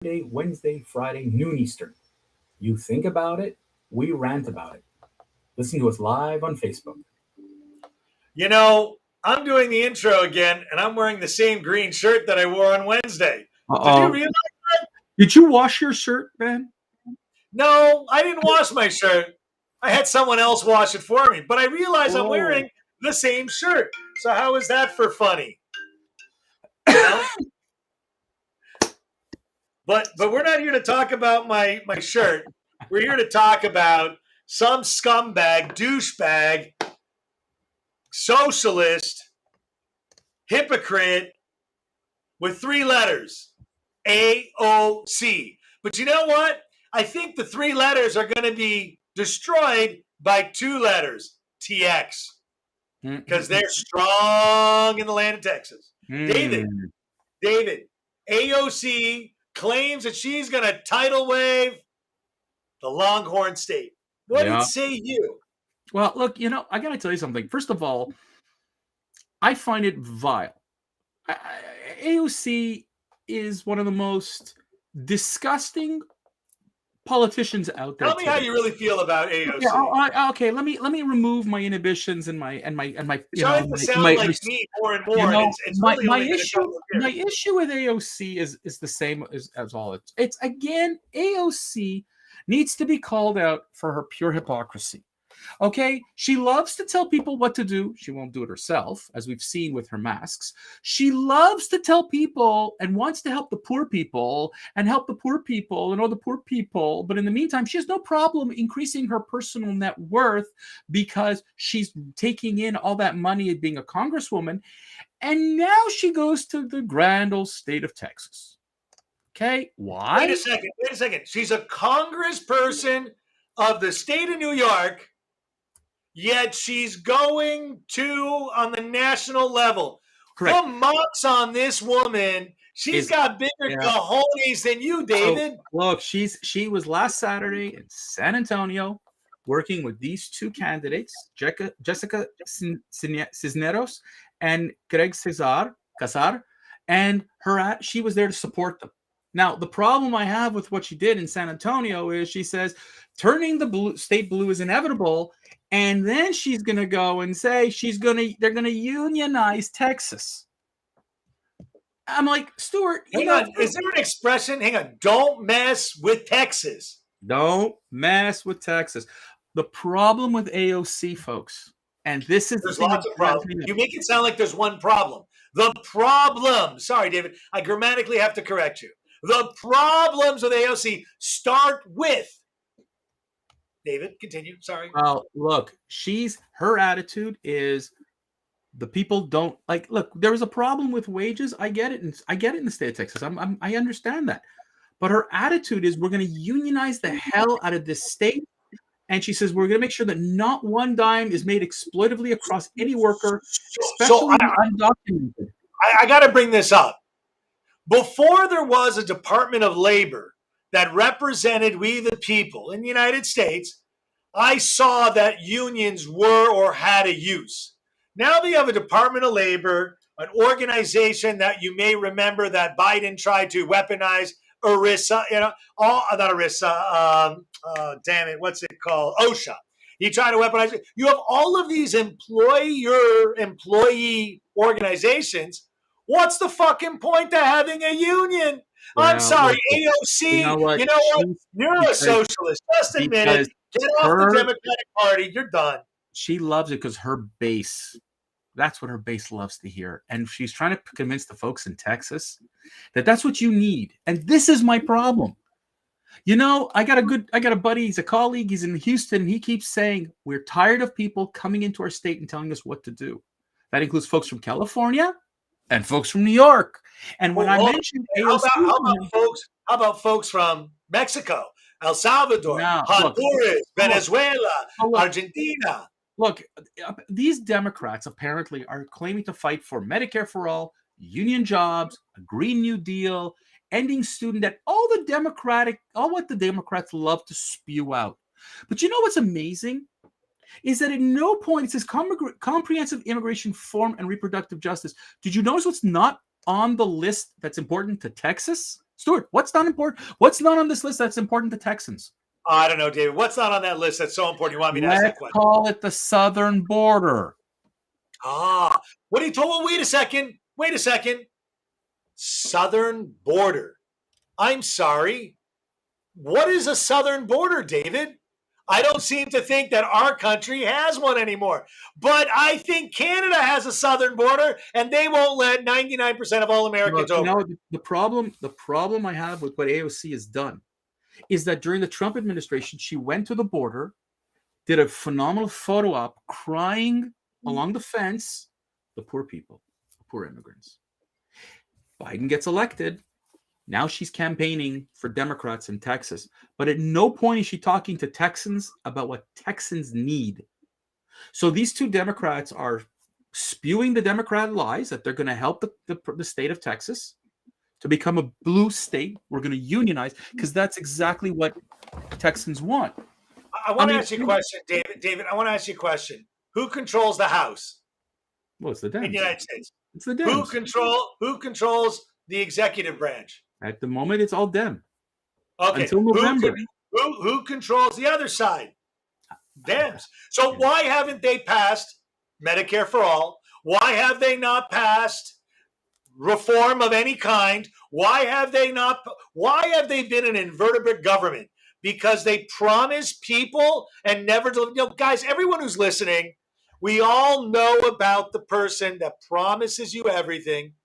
Monday, Wednesday, Friday, noon Eastern. You think about it, we rant about it. Listen to us live on Facebook. I'm doing the intro again, and I'm wearing the same green shirt that I wore on Wednesday. Did you Uh-oh. realize? Did you wash your shirt, Ben? No, I didn't wash my shirt. I had someone else wash it for me, but I realized I'm Oh. wearing the same shirt. So how is that for funny? You know? But we're not here to talk about my shirt. We're here to talk about some scumbag, douchebag, socialist, hypocrite with three letters, AOC. But you know what? I think the three letters are going to be destroyed by two letters, TX, because they're strong in the land of Texas. David, AOC claims that she's going to tidal wave the Longhorn State. What did say you? Well, look, I got to tell you something. First of all, I find it vile. AOC is one of the most disgusting politicians out there. Tell me how you really feel about AOC. Yeah, okay, let me remove my inhibitions and my starting to sound like me more and more. It's really my issue with AOC is the same as all. It's again, AOC needs to be called out for her pure hypocrisy. Okay, she loves to tell people what to do. She won't do it herself, as we've seen with her masks. She loves to tell people and wants to help the poor people and all the poor people. But in the meantime, she has no problem increasing her personal net worth because she's taking in all that money being a congresswoman. And now she goes to the grand old state of Texas. Okay, why? Wait a second. She's a congressperson of the state of New York. Yet she's going to on the national level. Correct. The mocks on this woman. She's got bigger cojones than you, David. So, look, she was last Saturday in San Antonio working with these two candidates, Jessica Cisneros and Greg Casar, and she was there to support them. Now, the problem I have with what she did in San Antonio is she says turning the state blue is inevitable, and then she's going to go and say they're going to unionize Texas. I'm like, Stuart, hang on. Is there an expression? Hang on. Don't mess with Texas. Don't mess with Texas. The problem with AOC, folks, and this is there's lots of problems. You make it sound like there's one problem. The problem. Sorry, David. I grammatically have to correct you. The problems with AOC start with. David, continue. Sorry. Well, look, her attitude is the people don't like. Look, there was a problem with wages. I get it. I get it in the state of Texas. I understand that. But her attitude is we're going to unionize the hell out of this state. And she says we're going to make sure that not one dime is made exploitively across any worker, especially undocumented. I got to bring this up. Before there was a Department of Labor that represented we the people in the United States, I saw that unions were or had a use. Now they have a Department of Labor, an organization that you may remember that Biden tried to weaponize, ERISA, not ERISA, damn it, what's it called? OSHA. He tried to weaponize it. You have all of these employee organizations. What's the fucking point to having a union? Well, I'm sorry, AOC. You know what? You're a socialist. Just admit it. Get off the Democratic Party. You're done. She loves it because her base, that's what her base loves to hear. And she's trying to convince the folks in Texas that that's what you need. And this is my problem. I got a buddy, he's a colleague, he's in Houston, and he keeps saying, we're tired of people coming into our state and telling us what to do. That includes folks from California and folks from New York. And when I mentioned AOC, how about folks from Mexico, El Salvador, Honduras, Venezuela, Argentina? Look, these Democrats apparently are claiming to fight for Medicare for all, union jobs, a Green New Deal, ending student debt, all what the Democrats love to spew out. But you know what's amazing? Is that at no point it says comprehensive immigration reform and reproductive justice. Did you notice what's not on the list that's important to Texas? Stuart, what's not important? What's not on this list that's important to Texans? I don't know, David. What's not on that list that's so important? You want me to ask that Let's question? call it the southern border. What are you told? Wait a second. Southern border. I'm sorry. What is a southern border, David? I don't seem to think that our country has one anymore. But I think Canada has a southern border, and they won't let 99% of all Americans over. No, the problem I have with what AOC has done is that during the Trump administration, she went to the border, did a phenomenal photo op, crying along the fence, the poor people, the poor immigrants. Biden gets elected. Now she's campaigning for Democrats in Texas. But at no point is she talking to Texans about what Texans need. So these two Democrats are spewing the Democrat lies that they're going to help the state of Texas to become a blue state. We're going to unionize because that's exactly what Texans want. I want to ask you a question, David. David, I want to ask you a question. Who controls the House? Well, it's the Dems. In the United States. It's the Dems. Who controls the executive branch? At the moment, it's all Dem. Okay. Until November. Who controls the other side? Dems. So why haven't they passed Medicare for all? Why have they not passed reform of any kind? Why have they been an invertebrate government? Because they promise people and never deliver. Guys, everyone who's listening, we all know about the person that promises you everything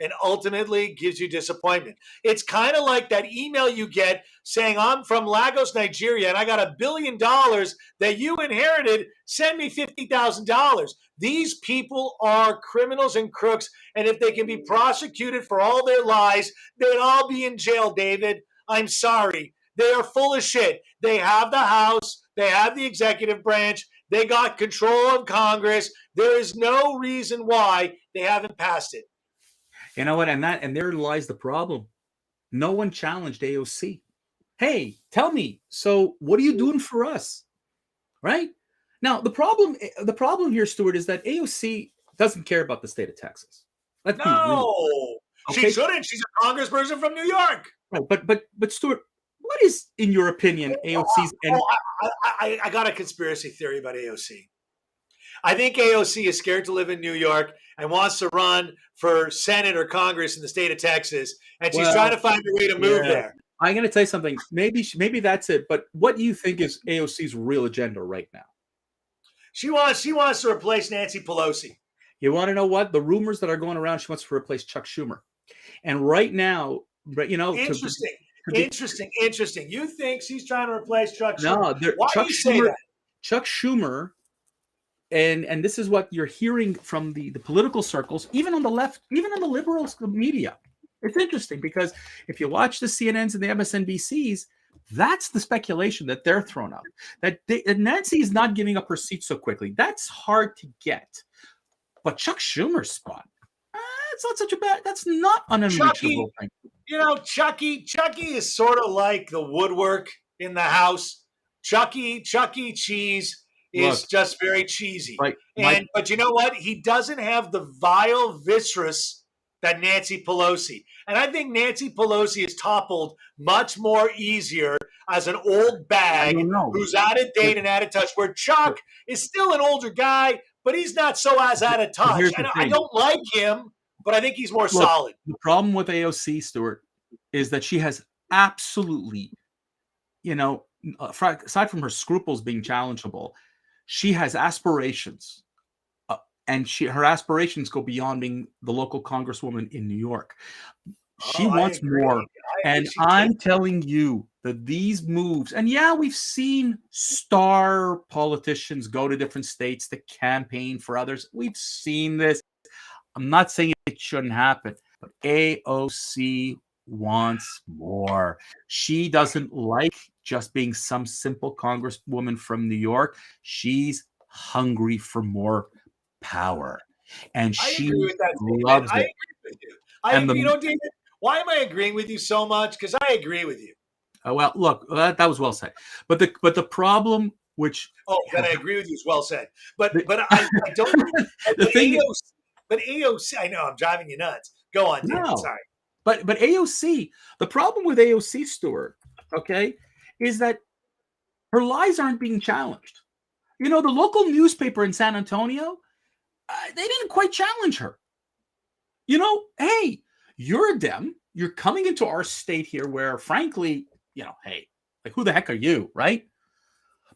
and ultimately gives you disappointment. It's kind of like that email you get saying, I'm from Lagos, Nigeria, and I got $1 billion that you inherited. Send me $50,000. These people are criminals and crooks, and if they can be prosecuted for all their lies, they'd all be in jail, David. I'm sorry. They are full of shit. They have the House. They have the executive branch. They got control of Congress. There is no reason why they haven't passed it. You know what? And there lies the problem. No one challenged AOC. Hey, tell me. So, what are you doing for us? Right now, the problem here, Stuart, is that AOC doesn't care about the state of Texas. She shouldn't. She's a congressperson from New York. Right, but Stuart, what is, in your opinion, AOC's? I got a conspiracy theory about AOC. I think AOC is scared to live in New York and wants to run for Senate or Congress in the state of Texas, and she's trying to find a way to move there. I'm going to tell you something. Maybe that's it. But what do you think is AOC's real agenda right now? She wants to replace Nancy Pelosi. You want to know what? The rumors that are going around, she wants to replace Chuck Schumer. And right now, Interesting. You think she's trying to replace Chuck Schumer? No, Why do you say that? Chuck Schumer, and this is what you're hearing from the political circles, even on the left, even on the liberal media. It's interesting because if you watch the CNNs and the MSNBCs, that's the speculation that they're throwing out. That Nancy is not giving up her seat so quickly. That's hard to get. But Chuck Schumer's spot, it's not such a bad. That's not an unreachable thing. Chucky is sort of like the woodwork in the house. Chuck E. Cheese is just very cheesy. Right. But you know what? He doesn't have the vile viscerous that Nancy Pelosi. And I think Nancy Pelosi is toppled much more easier as an old bag who's out of date and out of touch, where Chuck is still an older guy, but he's not so as out of touch. And I don't like him, but I think he's more solid. The problem with AOC, Stuart, is that she has absolutely, aside from her scruples being challengeable, she has aspirations. And her aspirations go beyond being the local congresswoman in New York. She wants more. And I'm telling you that these moves, and we've seen star politicians go to different states to campaign for others. We've seen this. I'm not saying it shouldn't happen, but AOC wants more. She doesn't like just being some simple congresswoman from New York. She's hungry for more power, and she loves it. I agree with you. David, why am I agreeing with you so much? Because I agree with you. Well, look, that was well said. But the problem, which that I agree with you is well said. But I don't. But AOC, I know I'm driving you nuts. Go on, David. Sorry. But AOC, the problem with AOC, Stuart, okay, is that her lies aren't being challenged. The local newspaper in San Antonio, they didn't quite challenge her. Hey, you're a Dem. You're coming into our state here where, frankly, hey, like, who the heck are you, right?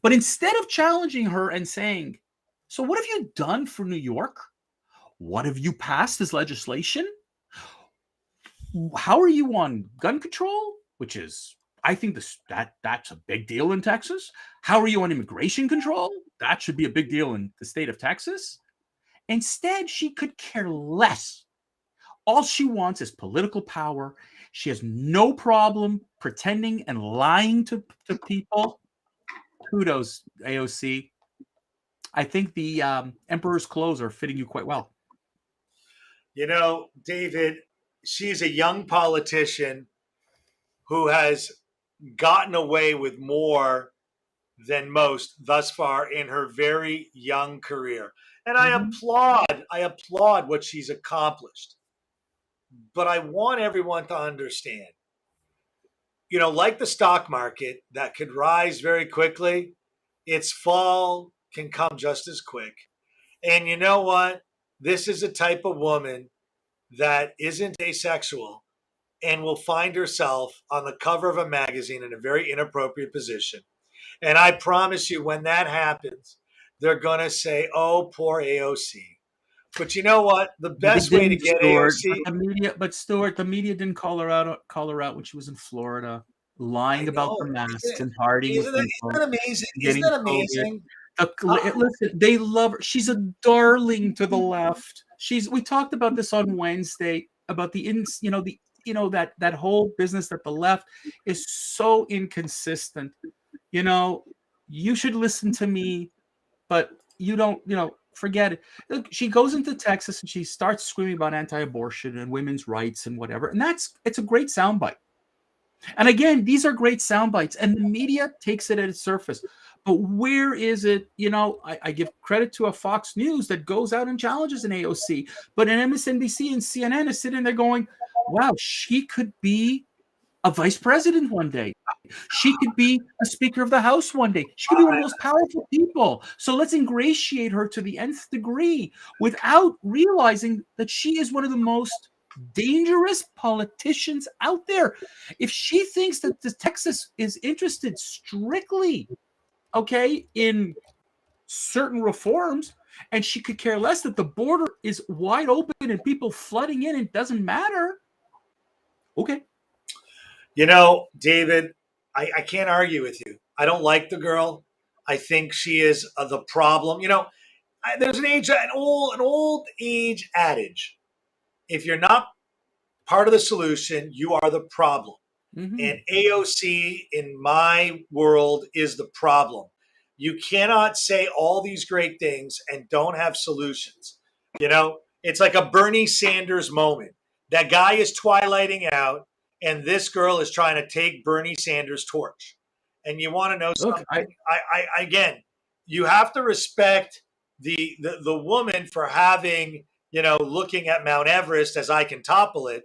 But instead of challenging her and saying, so what have you done for New York? What have you passed as legislation? How are you on gun control? Which is, I think that's a big deal in Texas. How are you on immigration control? That should be a big deal in the state of Texas. Instead, she could care less. All she wants is political power. She has no problem pretending and lying to people. Kudos, AOC. I think the emperor's clothes are fitting you quite well. David, she's a young politician who has gotten away with more than most thus far in her very young career. And I applaud what she's accomplished. But I want everyone to understand, like the stock market that could rise very quickly, its fall can come just as quick. And you know what? This is a type of woman that isn't asexual and will find herself on the cover of a magazine in a very inappropriate position. And I promise you, when that happens, they're going to say, oh, poor AOC. But you know what? The best way to get AOC... But Stuart, the media didn't call her out when she was in Florida, lying about the masks and partying. Isn't that amazing? Isn't that amazing? Listen, they love her. She's a darling to the left. We talked about this on Wednesday about that whole business that the left is so inconsistent. You should listen to me, but you don't, forget it. Look, she goes into Texas and she starts screaming about anti-abortion and women's rights and whatever. And it's a great soundbite. And again, these are great sound bites, and the media takes it at its surface. But where is it? I give credit to a Fox News that goes out and challenges an AOC, but an MSNBC and CNN is sitting there going, wow, she could be a vice president one day. She could be a Speaker of the House one day. She could be one of the most powerful people. So let's ingratiate her to the nth degree without realizing that she is one of the most dangerous politicians out there. If she thinks that the Texas is interested strictly, in certain reforms, and she could care less that the border is wide open and people flooding in, it doesn't matter. Okay. David, I can't argue with you. I don't like the girl. I think she is the problem. There's an old age adage. If you're not part of the solution, you are the problem. Mm-hmm. And AOC, in my world, is the problem. You cannot say all these great things and don't have solutions. It's like a Bernie Sanders moment. That guy is twilighting out, and this girl is trying to take Bernie Sanders' torch. And you want to know something? Again, you have to respect the woman for having, looking at Mount Everest as I can topple it.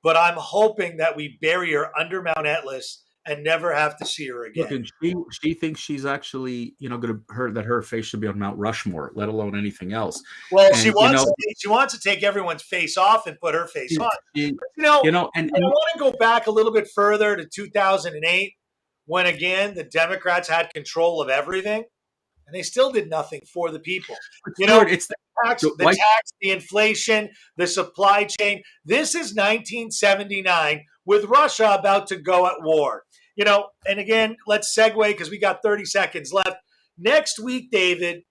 But I'm hoping that we bury her under Mount Atlas and never have to see her again. Look, and she thinks she's actually, that her face should be on Mount Rushmore, let alone anything else. Well, and, she wants to take everyone's face off and put her face on. I want to go back a little bit further to 2008, when again the Democrats had control of everything, and they still did nothing for the people. It's the tax, the inflation, the supply chain. This is 1979 with Russia about to go at war. And again, let's segue because we got 30 seconds left. Next week, David,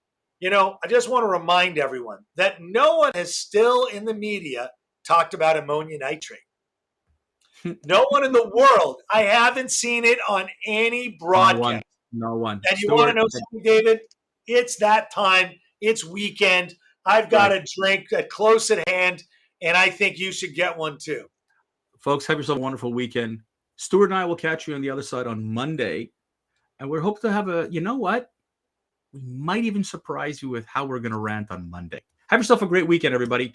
I just want to remind everyone that no one has still in the media talked about ammonia nitrate. No one in the world. I haven't seen it on any broadcast. No one. And you want to know something, David? It's that time. It's weekend. I've got a drink close at hand, and I think you should get one too. Folks, have yourself a wonderful weekend. Stuart and I will catch you on the other side on Monday. And we hope to have we might even surprise you with how we're going to rant on Monday. Have yourself a great weekend, everybody.